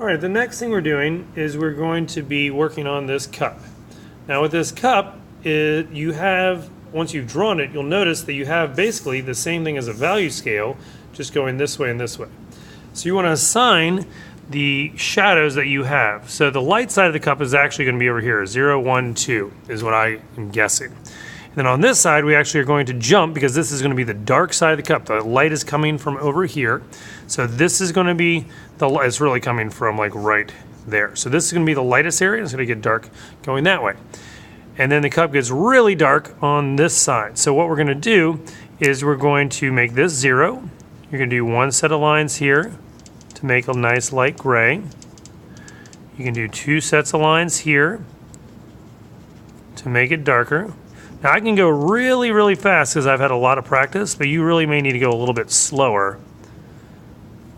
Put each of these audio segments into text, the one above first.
All right, the next thing we're doing is we're going to be working on this cup. Now with this cup, you have, once you've drawn it, you'll notice that you have basically the same thing as a value scale, just going this way and this way. So you want to assign the shadows that you have. So the light side of the cup is actually going to be over here, 0, 1, 2 is what I am guessing. And then on this side, we actually are going to jump because this is going to be the dark side of the cup. The light is coming from over here. So this is going to be the light. It's really coming from like right there. So this is going to be the lightest area. It's going to get dark going that way. And then the cup gets really dark on this side. So what we're going to do is we're going to make this 0. You're going to do one set of lines here to make a nice light gray. You can do 2 sets of lines here to make it darker. Now I can go really, really fast because I've had a lot of practice, but you really may need to go a little bit slower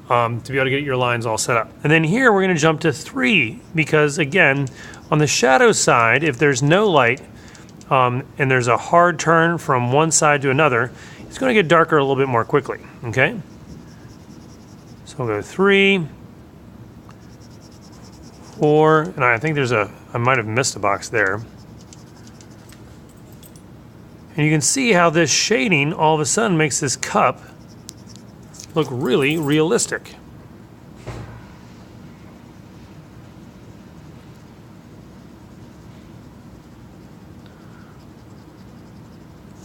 to be able to get your lines all set up. And then here we're going to jump to 3 because again, on the shadow side, if there's no light and there's a hard turn from one side to another, it's going to get darker a little bit more quickly, okay? So we'll go 3, 4, and I think I might have missed a box there. And you can see how this shading all of a sudden makes this cup look really realistic.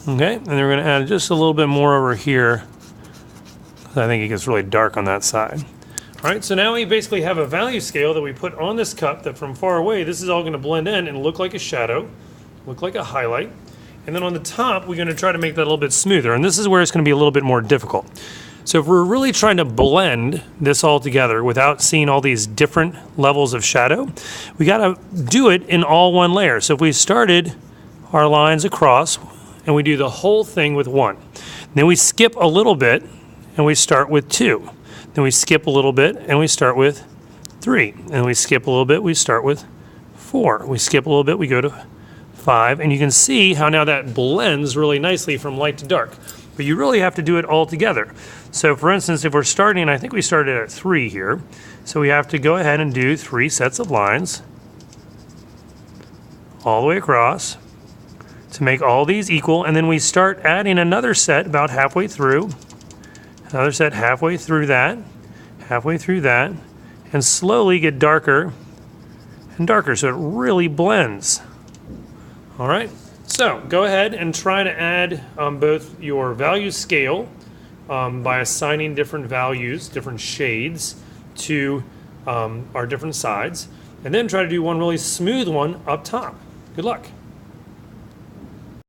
Okay, and then we're going to add just a little bit more over here. I think it gets really dark on that side. All right, so now we basically have a value scale that we put on this cup that from far away, this is all going to blend in and look like a shadow, look like a highlight. And then on the top, we're going to try to make that a little bit smoother. And this is where it's going to be a little bit more difficult. So if we're really trying to blend this all together without seeing all these different levels of shadow, we got to do it in all one layer. So if we started our lines across and we do the whole thing with 1, then we skip a little bit and we start with 2. Then we skip a little bit and we start with 3. And we skip a little bit, we start with 4. We skip a little bit, we go to 5, and you can see how now that blends really nicely from light to dark. But you really have to do it all together. So for instance, if we're starting, I think we started at 3 here, so we have to go ahead and do 3 sets of lines all the way across to make all these equal, and then we start adding another set about halfway through, another set halfway through that, and slowly get darker and darker so it really blends. All right, so go ahead and try to add both your value scale by assigning different values, different shades to our different sides, and then try to do one really smooth one up top. Good luck.